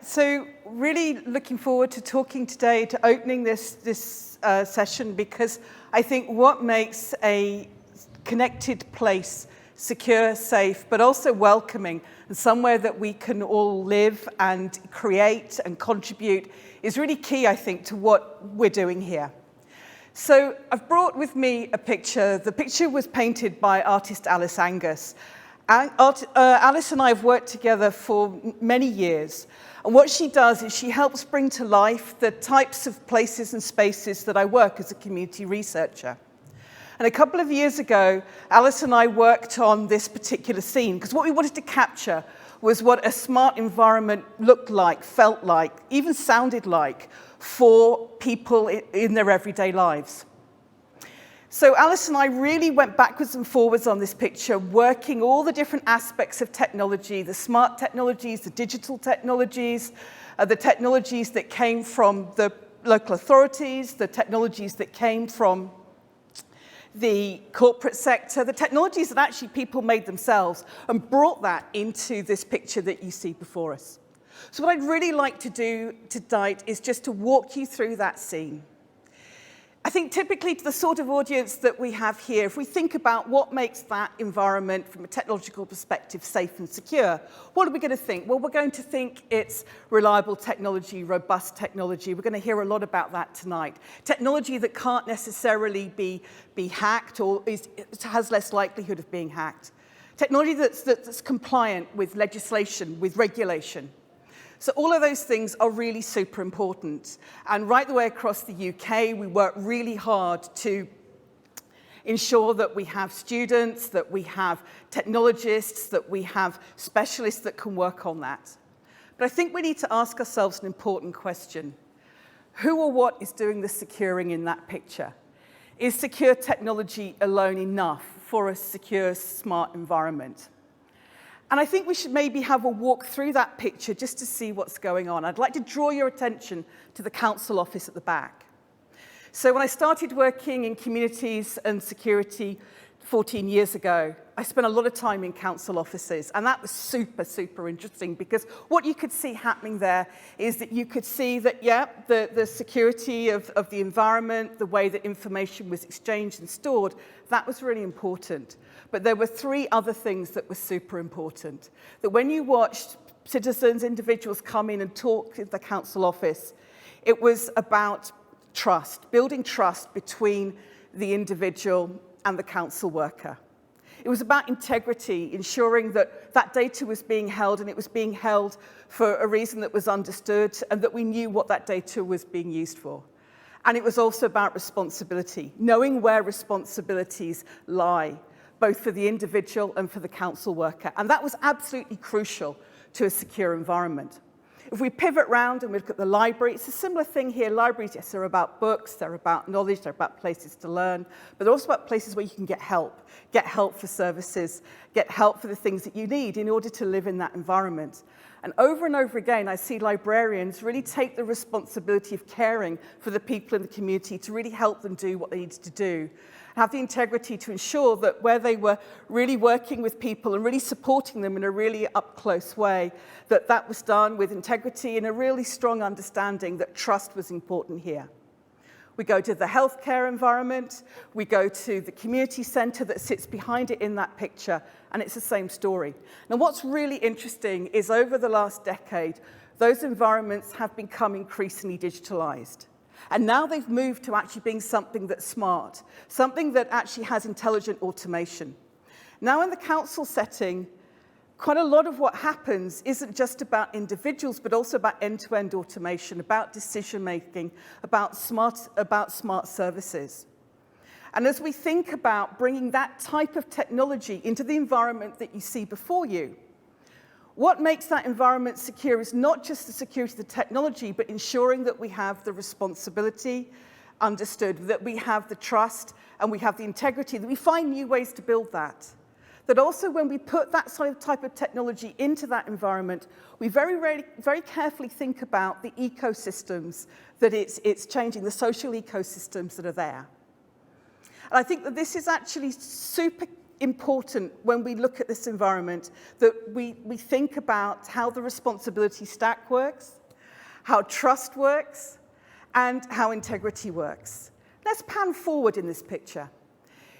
So really looking forward to talking today, to opening this session, because I think what makes a connected place secure, safe, but also welcoming, and somewhere that we can all live and create and contribute is really key, I think, to what we're doing here. So I've brought with me a picture. The picture was painted by artist Alice Angus. Alice and I have worked together for many years. And what she does is she helps bring to life the types of places and spaces that I work as a community researcher. And a couple of years ago, Alice and I worked on this particular scene because what we wanted to capture was what a smart environment looked like, felt like, even sounded like for people in their everyday lives. So Alice and I really went backwards and forwards on this picture, working all the different aspects of technology, the smart technologies, the digital technologies, the technologies that came from the local authorities, the technologies that came from the corporate sector, the technologies that actually people made themselves, and brought that into this picture that you see before us. So what I'd really like to do tonight is just to walk you through that scene. I think typically to the sort of audience that we have here, if we think about what makes that environment from a technological perspective safe and secure, what are we going to think? Well, we're going to think it's reliable technology, robust technology. We're going to hear a lot about that tonight. Technology that can't necessarily be hacked or has less likelihood of being hacked. Technology that's compliant with legislation, with regulation. So all of those things are really super important. And right the way across the UK, we work really hard to ensure that we have students, that we have technologists, that we have specialists that can work on that. But I think we need to ask ourselves an important question. Who or what is doing the securing in that picture? Is secure technology alone enough for a secure, smart environment? And I think we should maybe have a walk through that picture just to see what's going on. I'd like to draw your attention to the council office at the back. So when I started working in communities and security 14 years ago, I spent a lot of time in council offices, and that was super, super interesting because what you could see happening there is that you could see that, yeah, the security of the environment, the way that information was exchanged and stored, that was really important. But there were three other things that were super important. That when you watched citizens, individuals come in and talk in the council office, it was about trust, building trust between the individual and the council worker. It was about integrity, ensuring that that data was being held and it was being held for a reason that was understood and that we knew what that data was being used for. And it was also about responsibility, knowing where responsibilities lie, both for the individual and for the council worker. And that was absolutely crucial to a secure environment. If we pivot round and we look at the library, it's a similar thing here. Libraries, yes, they're about books, they're about knowledge, they're about places to learn, but they're also about places where you can get help for services, get help for the things that you need in order to live in that environment. And over again, I see librarians really take the responsibility of caring for the people in the community to really help them do what they need to do. Have the integrity to ensure that where they were really working with people and really supporting them in a really up-close way, that was done with integrity and a really strong understanding that trust was important here. We go to the healthcare environment, we go to the community centre that sits behind it in that picture, and it's the same story. Now, what's really interesting is over the last decade, those environments have become increasingly digitalised. And now they've moved to actually being something that's smart, something that actually has intelligent automation. Now in the council setting, quite a lot of what happens isn't just about individuals, but also about end-to-end automation, about decision-making, about smart services. And as we think about bringing that type of technology into the environment that you see before you, what makes that environment secure is not just the security of the technology, but ensuring that we have the responsibility understood, that we have the trust, and we have the integrity, that we find new ways to build that. That also when we put that sort of type of technology into that environment, we very carefully think about the ecosystems that it's changing, the social ecosystems that are there. And I think that this is actually super important when we look at this environment that we think about how the responsibility stack works, how trust works, and how integrity works. Let's pan forward in this picture.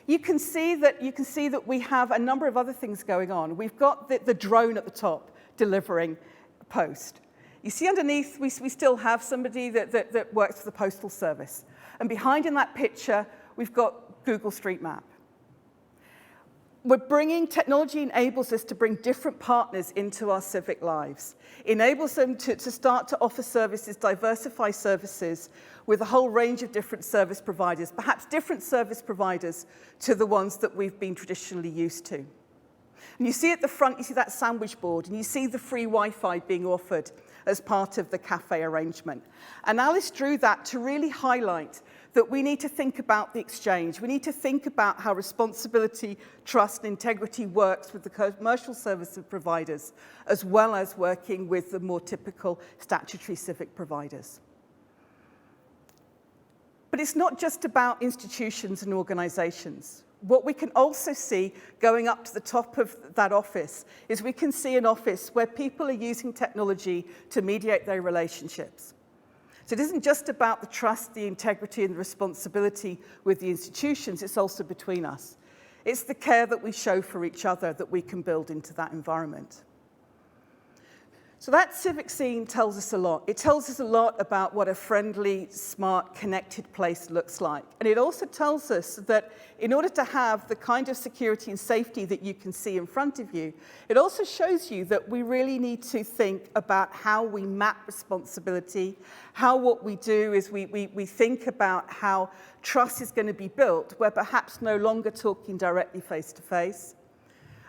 You can see that we have a number of other things going on. We've got the drone at the top delivering a post. You see underneath, we still have somebody that works for the Postal Service. And behind in that picture, we've got Google Street Map. Technology enables us to bring different partners into our civic lives, enables them to start to offer services, diversify services with a whole range of different service providers, perhaps different service providers to the ones that we've been traditionally used to. And you see at the front, you see that sandwich board, and you see the free Wi-Fi being offered as part of the cafe arrangement. And Alice drew that to really highlight that we need to think about the exchange. We need to think about how responsibility, trust, and integrity works with the commercial service providers, as well as working with the more typical statutory civic providers. But it's not just about institutions and organizations. What we can also see going up to the top of that office is we can see an office where people are using technology to mediate their relationships. So it isn't just about the trust, the integrity, and the responsibility with the institutions, it's also between us. It's the care that we show for each other that we can build into that environment. So that civic scene tells us a lot. It tells us a lot about what a friendly, smart, connected place looks like. And it also tells us that in order to have the kind of security and safety that you can see in front of you, it also shows you that we really need to think about how we map responsibility, how what we do is we think about how trust is going to be built. We're perhaps no longer talking directly face to face.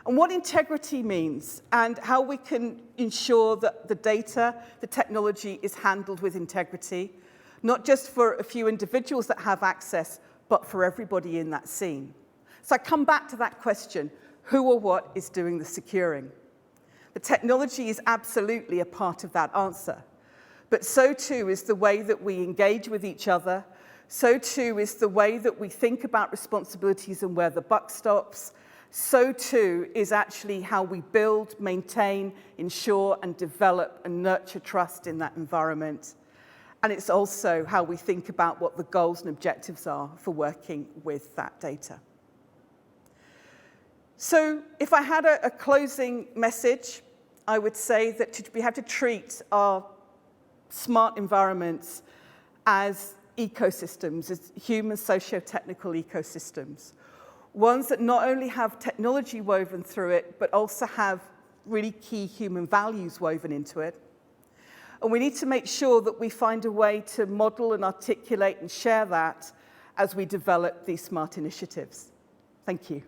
And what integrity means, and how we can ensure that the data, the technology is handled with integrity, not just for a few individuals that have access, but for everybody in that scene. So I come back to that question, who or what is doing the securing? The technology is absolutely a part of that answer, but so too is the way that we engage with each other, so too is the way that we think about responsibilities and where the buck stops, so too is actually how we build, maintain, ensure, and develop and nurture trust in that environment. And it's also how we think about what the goals and objectives are for working with that data. So if I had a closing message, I would say that we have to treat our smart environments as ecosystems, as human socio-technical ecosystems. Ones that not only have technology woven through it, but also have really key human values woven into it. And we need to make sure that we find a way to model and articulate and share that as we develop these smart initiatives. Thank you.